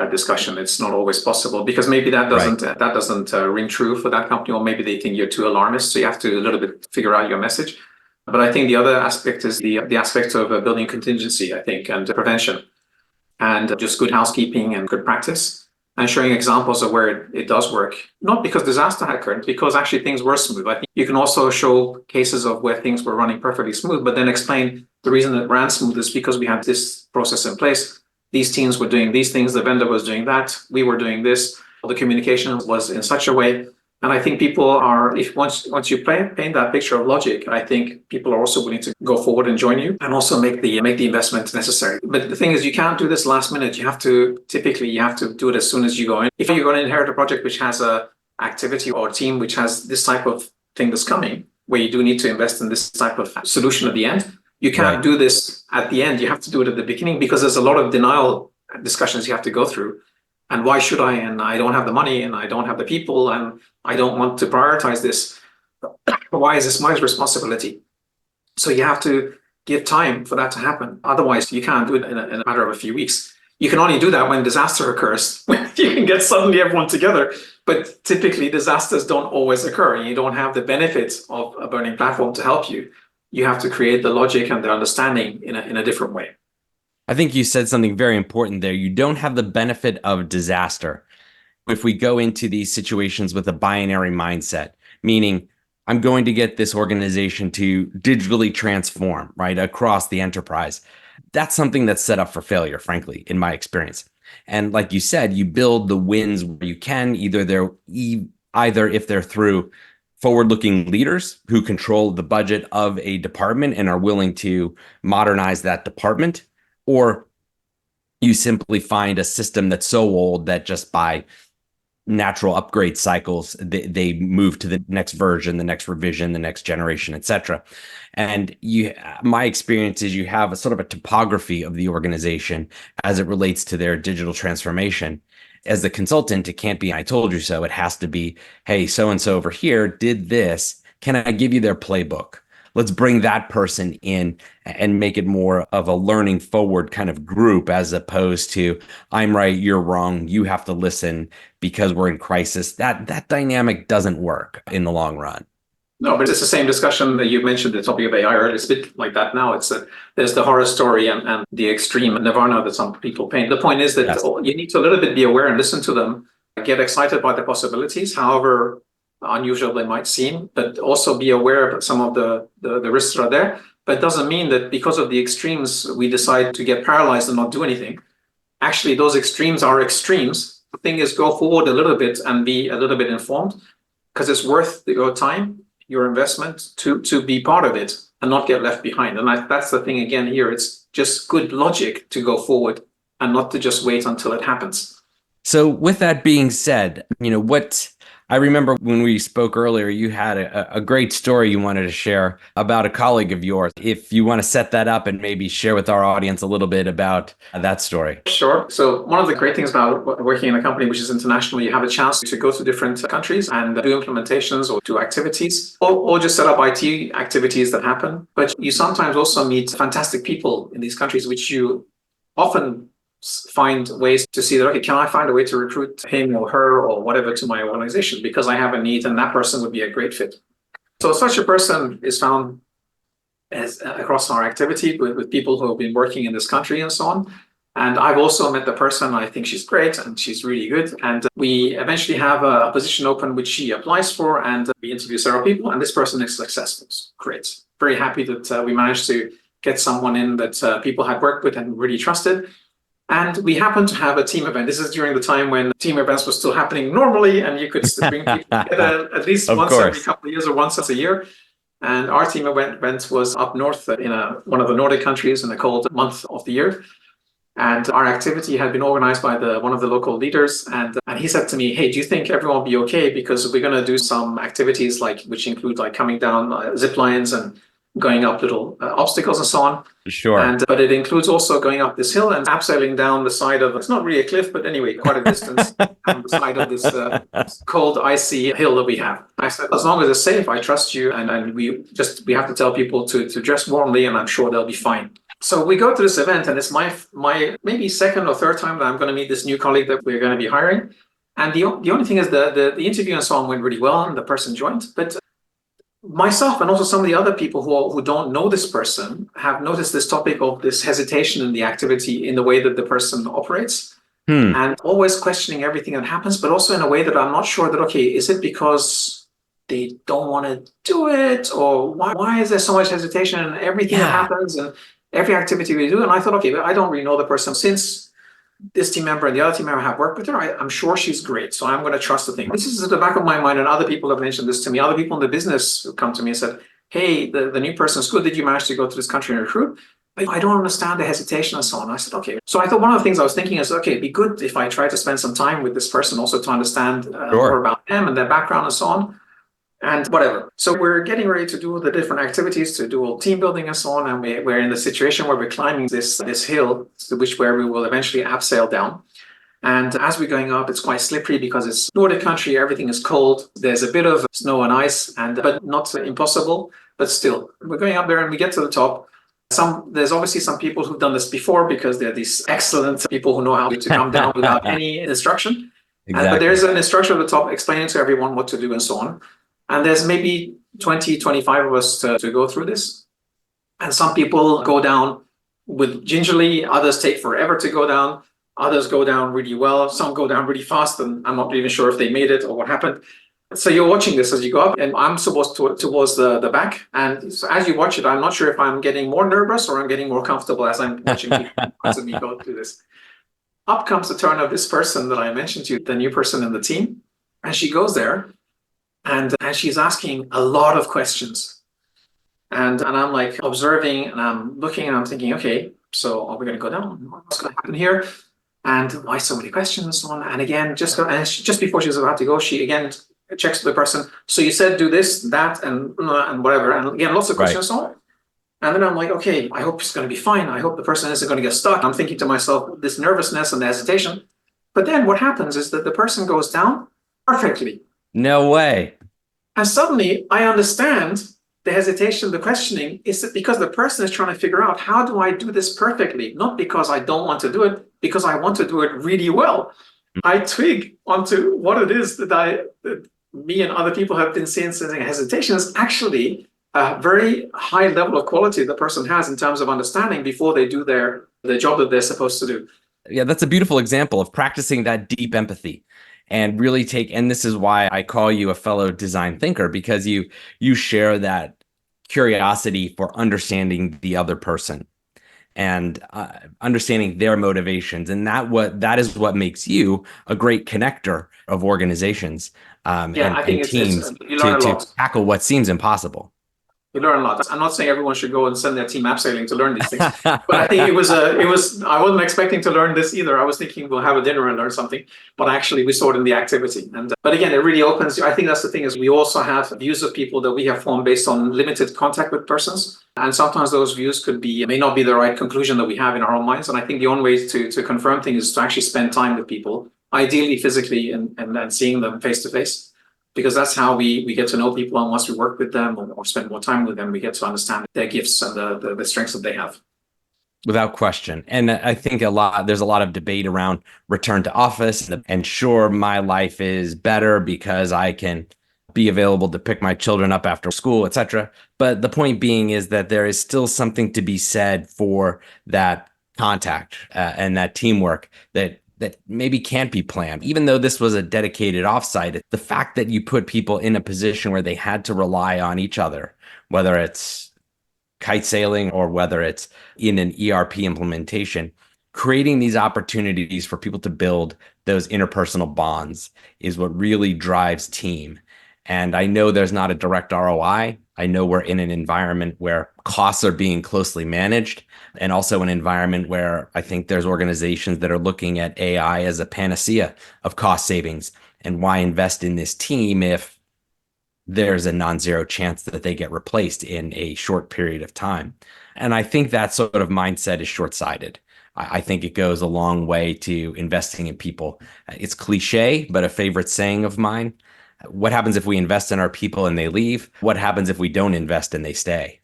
discussion. It's not always possible because maybe that doesn't ring true for that company, or maybe they think you're too alarmist. So you have to a little bit figure out your message. But I think the other aspect is the aspect of building contingency, I think, and prevention, and just good housekeeping and good practice, and showing examples of where it does work, not because disaster had occurred, because actually things were smooth. I think you can also show cases of where things were running perfectly smooth, but then explain the reason it ran smooth is because we had this process in place. These teams were doing these things, the vendor was doing that, we were doing this, the communication was in such a way. And I think people are, if once you paint that picture of logic, I think people are also willing to go forward and join you and also make the investment necessary. But the thing is, you can't do this last minute. You have to do it as soon as you go in. If you're going to inherit a project which has a activity or a team which has this type of thing that's coming, where you do need to invest in this type of solution at the end, you can't do this at the end. You have to do it at the beginning, because there's a lot of denial discussions you have to go through. And why should I? And I don't have the money, and I don't have the people, and I don't want to prioritize this. Why is this my responsibility? So you have to give time for that to happen. Otherwise, you can't do it in a matter of a few weeks. You can only do that when disaster occurs, when you can get suddenly everyone together. But typically, disasters don't always occur, and you don't have the benefits of a burning platform to help you. You have to create the logic and the understanding in a different way. I think you said something very important there. You don't have the benefit of disaster. If we go into these situations with a binary mindset, meaning I'm going to get this organization to digitally transform, right, across the enterprise, that's something that's set up for failure, frankly, in my experience. And like you said, you build the wins where you can, either if they're through forward-looking leaders who control the budget of a department and are willing to modernize that department, or you simply find a system that's so old that just by natural upgrade cycles, they move to the next version, the next revision, the next generation, etc. And my experience is you have a sort of a topography of the organization as it relates to their digital transformation. As the consultant, it can't be, I told you so. It has to be, hey, so-and-so over here did this. Can I give you their playbook? let's bring that person in and make it more of a learning forward kind of group, as opposed to I'm right, you're wrong, you have to listen because we're in crisis. That dynamic doesn't work in the long run. No, but it's the same discussion that you mentioned, the topic of AI earlier. It's a bit like that now. It's that there's the horror story and the extreme nirvana that some people paint. The point is that Yes. you need to a little bit be aware and listen to them, get excited by the possibilities, however unusual they might seem, but also be aware of some of the risks that are there. But it doesn't mean that because of the extremes, we decide to get paralyzed and not do anything. Actually, those extremes are extremes. The thing is, go forward a little bit and be a little bit informed, because it's worth your time, your investment to be part of it and not get left behind. And that's the thing again here. It's just good logic to go forward and not to just wait until it happens. So with that being said, what I remember when we spoke earlier, you had a great story you wanted to share about a colleague of yours. If you want to set that up and maybe share with our audience a little bit about that story. Sure. So one of the great things about working in a company which is international, you have a chance to go to different countries and do implementations or do activities or just set up IT activities that happen. But you sometimes also meet fantastic people in these countries, which you often find ways to see that, okay, can I find a way to recruit him or her or whatever to my organization because I have a need and that person would be a great fit. So such a person is found as across our activity with people who have been working in this country and so on. And I've also met the person. I think she's great and she's really good. And we eventually have a position open which she applies for, and we interview several people, and this person is successful. Great. Very happy that we managed to get someone in that people had worked with and really trusted. And we happened to have a team event. This is during the time when team events were still happening normally, and you could bring people together at least once every couple of years or once a year. And our team event was up north in one of the Nordic countries in the cold month of the year. And our activity had been organized by one of the local leaders. And he said to me, hey, do you think everyone will be okay? Because we're going to do some activities which include coming down ziplines and going up little obstacles and so on. Sure. But it includes also going up this hill and abseiling down the side of, it's not really a cliff, but anyway, quite a distance down the side of this cold, icy hill that we have. I said, as long as it's safe, I trust you. And we have to tell people to dress warmly, and I'm sure they'll be fine. So we go to this event, and it's my maybe second or third time that I'm going to meet this new colleague that we're going to be hiring. And the only thing is the interview and so on went really well, and the person joined. But myself and also some of the other people who don't know this person have noticed this topic of this hesitation in the activity in the way that the person operates, and always questioning everything that happens, but also in a way that I'm not sure that, okay, is it because they don't want to do it, or why is there so much hesitation in everything that happens and every activity we do? And I thought, okay, but I don't really know the person. Since this team member and the other team member have worked with her, I'm sure she's great. So I'm going to trust the thing. This is at the back of my mind, and other people have mentioned this to me. Other people in the business who come to me and said, hey, the new person's good. Did you manage to go to this country and recruit? But I don't understand the hesitation and so on. I said, okay. So I thought one of the things I was thinking is, okay, it'd be good if I try to spend some time with this person also to understand more about them and their background and so on. And whatever. So we're getting ready to do the different activities, to do all team building and so on. And we're in the situation where we're climbing this hill, where we will eventually abseil down. And as we're going up, it's quite slippery because it's Nordic country, everything is cold. There's a bit of snow and ice, but not impossible. But still, we're going up there and we get to the top. There's obviously some people who've done this before because they're these excellent people who know how to come down without any instruction. Exactly. But there's an instructor at the top explaining to everyone what to do and so on. And there's maybe 20, 25 of us to go through this. And some people go down with gingerly, others take forever to go down, others go down really well, some go down really fast, and I'm not even sure if they made it or what happened. So you're watching this as you go up, and I'm supposed towards the back. And so as you watch it, I'm not sure if I'm getting more nervous or I'm getting more comfortable as I'm watching people as we go through this. Up comes the turn of this person that I mentioned to you, the new person in the team. And she goes there. And she's asking a lot of questions. And I'm like observing, and I'm looking, and I'm thinking, okay, so are we going to go down? What's going to happen here? And why so many questions and so on? And again, just before she's about to go, she again checks with the person. So you said do this, that, and whatever. And again, lots of questions and so on. And then I'm like, okay, I hope it's going to be fine. I hope the person isn't going to get stuck. I'm thinking to myself, this nervousness and the hesitation. But then what happens is that the person goes down perfectly. No way. And suddenly I understand the hesitation, the questioning is that because the person is trying to figure out, how do I do this perfectly? Not because I don't want to do it, because I want to do it really well. I twig onto what it is that me and other people have been seeing since hesitation is actually a very high level of quality the person has in terms of understanding before they do the job that they're supposed to do. Yeah, that's a beautiful example of practicing that deep empathy and really and this is why I call you a fellow design thinker, because you share that curiosity for understanding the other person and understanding their motivations. And that is what makes you a great connector of organizations I think and teams you learn a to lot. tackle what seems impossible. You learn a lot. I'm not saying everyone should go and send their team abseiling to learn these things, but I think I wasn't expecting to learn this either. I was thinking we'll have a dinner and learn something, but actually we saw it in the activity. But again, it really opens. I think that's the thing is we also have views of people that we have formed based on limited contact with persons. And sometimes those views may not be the right conclusion that we have in our own minds. And I think the only way to confirm things is to actually spend time with people, ideally physically and seeing them face to face. Because that's how we get to know people, and once we work with them or spend more time with them, we get to understand their gifts and the strengths that they have. Without question. And I think there's a lot of debate around return to office, and sure, my life is better because I can be available to pick my children up after school, etc. But the point being is that there is still something to be said for that contact and that teamwork that maybe can't be planned. Even though this was a dedicated offsite, the fact that you put people in a position where they had to rely on each other, whether it's kite sailing or whether it's in an ERP implementation, creating these opportunities for people to build those interpersonal bonds is what really drives team. And I know there's not a direct ROI. I know we're in an environment where costs are being closely managed, and also an environment where I think there's organizations that are looking at AI as a panacea of cost savings. And why invest in this team if there's a non-zero chance that they get replaced in a short period of time? And I think that sort of mindset is short-sighted. I think it goes a long way to investing in people. It's cliche, but a favorite saying of mine. What happens if we invest in our people and they leave? What happens if we don't invest and they stay?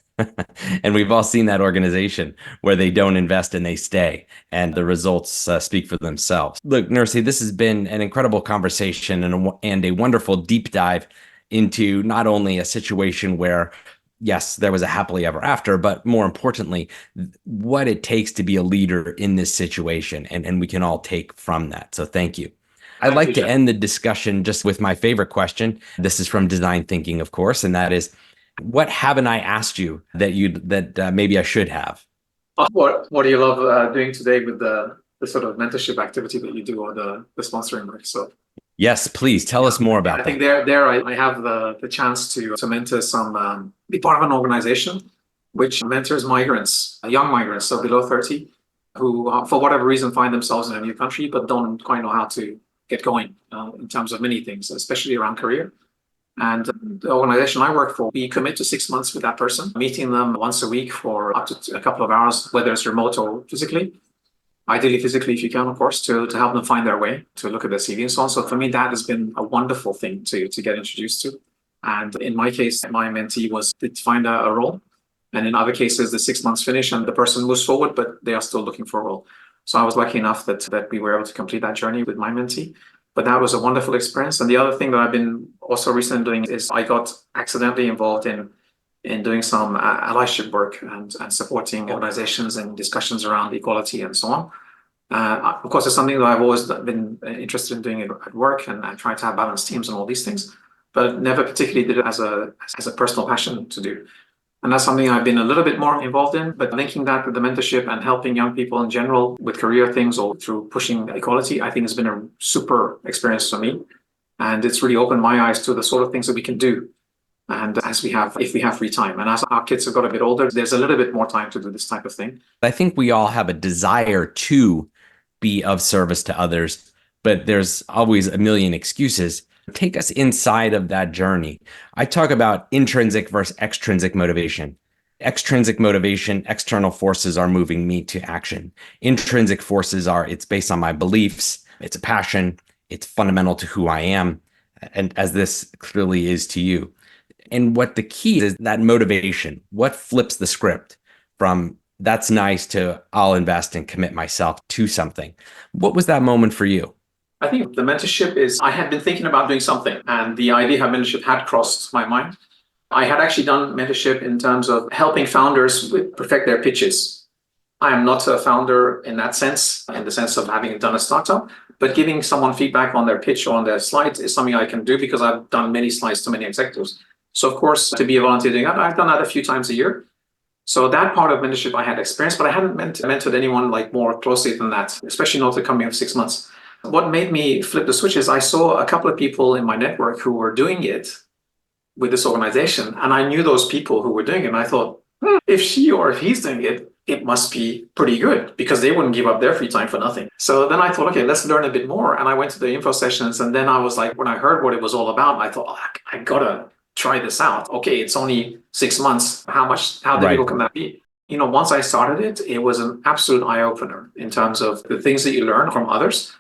And we've all seen that organization where they don't invest and they stay, and the results speak for themselves. Look, Nersey, this has been an incredible conversation and a wonderful deep dive into not only a situation where, yes, there was a happily ever after, but more importantly, what it takes to be a leader in this situation. And we can all take from that. So thank you. I'd like to end the discussion just with my favorite question. This is from Design Thinking, of course, and that is, what haven't I asked you that maybe I should have? What do you love doing today with the sort of mentorship activity that you do, or the sponsoring work? So yes, please tell us more about that. I think I have the chance to mentor be part of an organization which mentors migrants, young migrants, so below 30, who for whatever reason find themselves in a new country but don't quite know how to get going in terms of many things, especially around career. And the organization I work for, we commit to 6 months with that person, meeting them once a week for up to a couple of hours, whether it's remote or physically. Ideally physically, if you can, of course, to help them find their way, to look at their CV and so on. So for me, that has been a wonderful thing to get introduced to. And in my case, my mentee did find a role. And in other cases, the 6 months finish and the person moves forward, but they are still looking for a role. So I was lucky enough that we were able to complete that journey with my mentee. But that was a wonderful experience. And the other thing that I've been also recently doing is I got accidentally involved in doing some allyship work and supporting organizations in discussions around equality and so on. Of course, it's something that I've always been interested in doing at work and trying to have balanced teams and all these things, but never particularly did it as a personal passion to do. And that's something I've been a little bit more involved in, but linking that with the mentorship and helping young people in general with career things or through pushing equality, I think has been a super experience for me. And it's really opened my eyes to the sort of things that we can do. And if we have free time. And as our kids have got a bit older, there's a little bit more time to do this type of thing. I think we all have a desire to be of service to others, but there's always a million excuses. Take us inside of that journey. I talk about intrinsic versus extrinsic motivation. Extrinsic motivation, external forces are moving me to action. Intrinsic forces it's based on my beliefs, it's a passion, it's fundamental to who I am, and as this clearly is to you. And what the key is that motivation, what flips the script from that's nice to I'll invest and commit myself to something. What was that moment for you? I think the mentorship is, I had been thinking about doing something, and the idea of mentorship had crossed my mind. I had actually done mentorship in terms of helping founders perfect their pitches. I am not a founder in that sense, in the sense of having done a startup, but giving someone feedback on their pitch or on their slides is something I can do because I've done many slides to many executives. So of course, to be a volunteer doing that, I've done that a few times a year. So that part of mentorship I had experience, but I hadn't mentored anyone like more closely than that, especially not a company of 6 months. What made me flip the switch is I saw a couple of people in my network who were doing it with this organization, and I knew those people who were doing it, and I thought, if she or if he's doing it, it must be pretty good because they wouldn't give up their free time for nothing. So then I thought, okay, let's learn a bit more. And I went to the info sessions, and then I was like, when I heard what it was all about, I thought, I gotta try this out. Okay, it's only 6 months. How difficult can that be? Once I started it, it was an absolute eye-opener in terms of the things that you learn from others,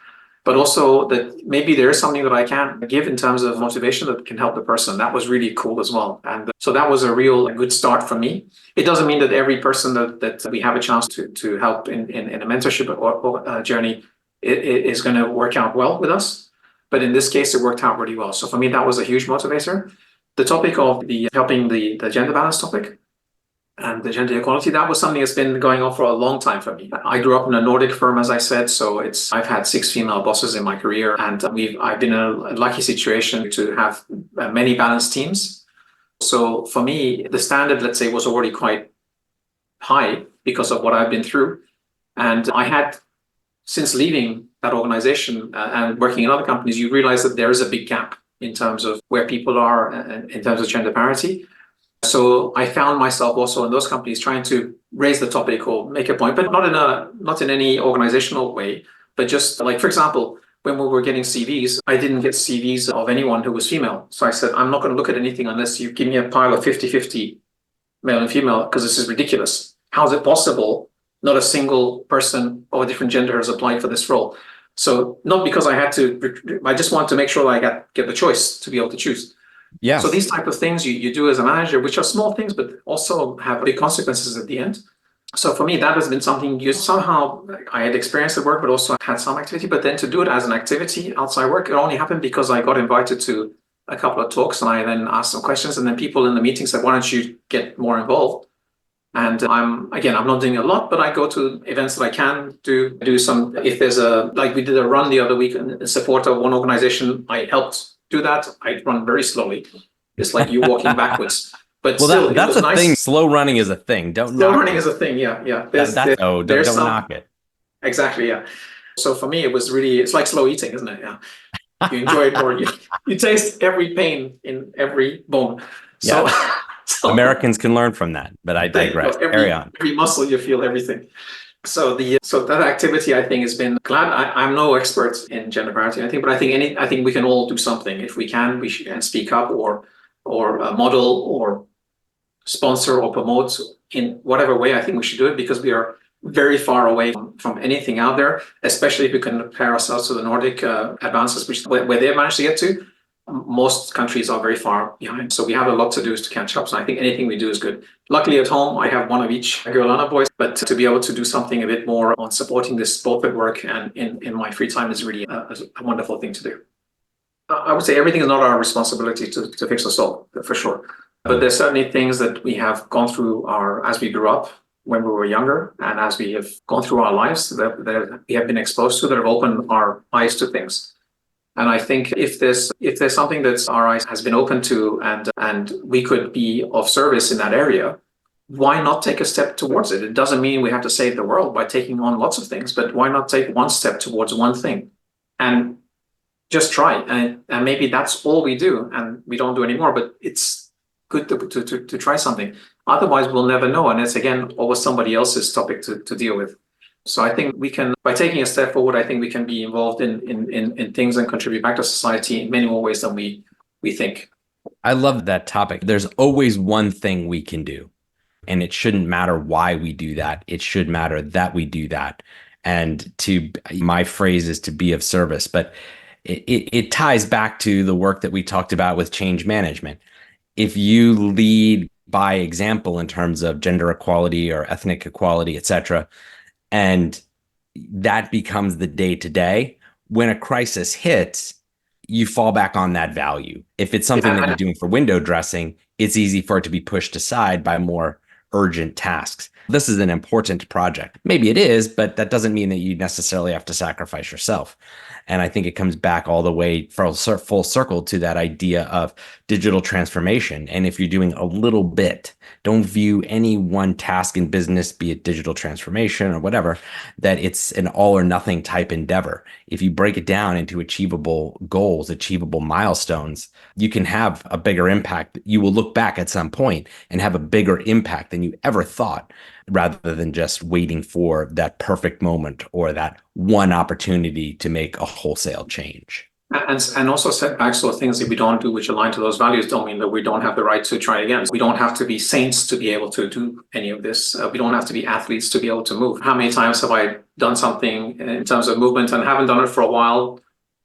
but also that maybe there is something that I can give in terms of motivation that can help the person. That was really cool as well. And so that was a real good start for me. It doesn't mean that every person that we have a chance to help in a mentorship or journey is going to work out well with us. But in this case, it worked out really well. So for me, that was a huge motivator. The topic of helping the gender balance topic and the gender equality, that was something that's been going on for a long time for me. I grew up in a Nordic firm, as I said, so I've had 6 female bosses in my career, and I've been in a lucky situation to have many balanced teams. So for me, the standard, let's say, was already quite high because of what I've been through. And I had, since leaving that organization and working in other companies, you realize that there is a big gap in terms of where people are in terms of gender parity. So I found myself also in those companies trying to raise the topic or make a point, but not in any organizational way, but just like, for example, when we were getting CVs, I didn't get CVs of anyone who was female. So I said, I'm not going to look at anything unless you give me a pile of 50-50 male and female, because this is ridiculous. How is it possible not a single person of a different gender has applied for this role? So not because I just want to make sure I get the choice to be able to choose. Yeah. So these type of things you do as a manager, which are small things, but also have big consequences at the end. So for me, that has been something I had experience at work, but also had some activity. But then to do it as an activity outside work, it only happened because I got invited to a couple of talks, and I then asked some questions, and then people in the meeting said, "Why don't you get more involved?" And I'm not doing a lot, but I go to events that I can do some. If there's like we did a run the other week in support of one organization, I helped do that. I run very slowly. It's like you walking backwards. But well, still, that's it was a nice. thing. Slow running is a thing. Slow running is a thing. Yeah. Don't knock it. Exactly. Yeah. So for me, it's like slow eating, isn't it? Yeah. You enjoy it more. You taste every pain in every bone. So, yeah. So Americans can learn from that, but I digress. Carry on. Every muscle, you feel everything. So that activity, I think, has been glad. I'm no expert in gender parity, I think, but I think we can all do something. If we can, we should speak up or model or sponsor or promote in whatever way. I think we should do it because we are very far away from anything out there, especially if we can compare ourselves to the Nordic advances, where they managed to get to. Most countries are very far behind. So we have a lot to do to catch up. So I think anything we do is good. Luckily at home, I have one of each, a girl and a boy, but to be able to do something a bit more on supporting this both at work and in my free time is really a wonderful thing to do. I would say everything is not our responsibility to fix or solve, for sure. But there's certainly things that we have gone through as we grew up, when we were younger, and as we have gone through our lives that we have been exposed to that have opened our eyes to things. And I think if there's something that our eyes has been open to and we could be of service in that area, why not take a step towards it? It doesn't mean we have to save the world by taking on lots of things, but why not take one step towards one thing and just try? And maybe that's all we do and we don't do anymore, but it's good to try something. Otherwise, we'll never know. And it's, again, always somebody else's topic to deal with. So I think we can, by taking a step forward, I think we can be involved in things and contribute back to society in many more ways than we think. I love that topic. There's always one thing we can do, and it shouldn't matter why we do that. It should matter that we do that. And my phrase is to be of service, but it ties back to the work that we talked about with change management. if you lead by example in terms of gender equality or ethnic equality, et cetera, and that becomes the day to day, when a crisis hits, you fall back on that value. If it's something that you're doing for window dressing, it's easy for it to be pushed aside by more urgent tasks. This is an important project. Maybe it is, but that doesn't mean that you necessarily have to sacrifice yourself. And I think it comes back all the way full circle to that idea of digital transformation. And if you're doing a little bit, don't view any one task in business, be it digital transformation or whatever, that it's an all or nothing type endeavor. If you break it down into achievable goals, achievable milestones, you can have a bigger impact. You will look back at some point and have a bigger impact than you ever thought, rather than just waiting for that perfect moment or that one opportunity to make a wholesale change. And also setbacks or things that we don't do which align to those values don't mean that we don't have the right to try again. We don't have to be saints to be able to do any of this. We don't have to be athletes to be able to move. How many times have I done something in terms of movement and haven't done it for a while,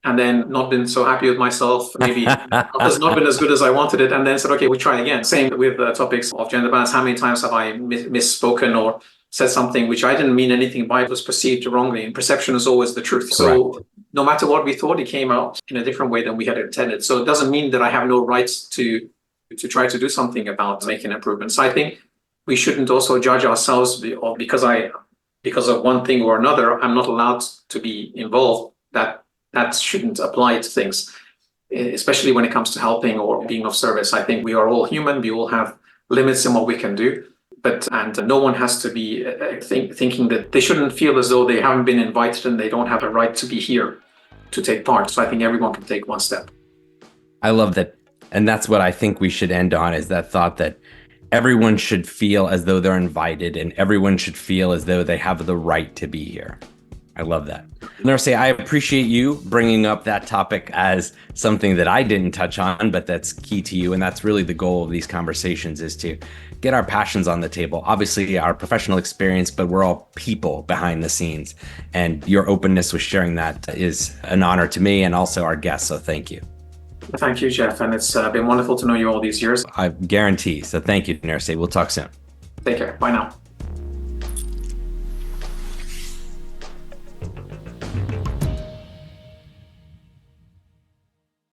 and then not been so happy with myself, maybe has not been as good as I wanted it, and then said, okay, we try again. Same with topics of gender balance. How many times have I misspoken or said something which I didn't mean anything by, it was perceived wrongly, and perception is always the truth. Correct. So no matter what we thought, it came out in a different way than we had intended. So it doesn't mean that I have no rights to try to do something about making improvements. So I think we shouldn't also judge ourselves because of one thing or another, I'm not allowed to be involved. That shouldn't apply to things, especially when it comes to helping or being of service. I think we are all human. We all have limits in what we can do. And no one has to be thinking that they shouldn't feel as though they haven't been invited and they don't have a right to be here to take part. So I think everyone can take one step. I love that. And that's what I think we should end on, is that thought that everyone should feel as though they're invited and everyone should feel as though they have the right to be here. I love that. Nersey, I appreciate you bringing up that topic as something that I didn't touch on, but that's key to you. And that's really the goal of these conversations, is to get our passions on the table. Obviously, our professional experience, but we're all people behind the scenes. And your openness with sharing that is an honor to me and also our guests. So thank you. Thank you, Jeff. And it's been wonderful to know you all these years. I guarantee. So thank you, Nersey. We'll talk soon. Take care. Bye now.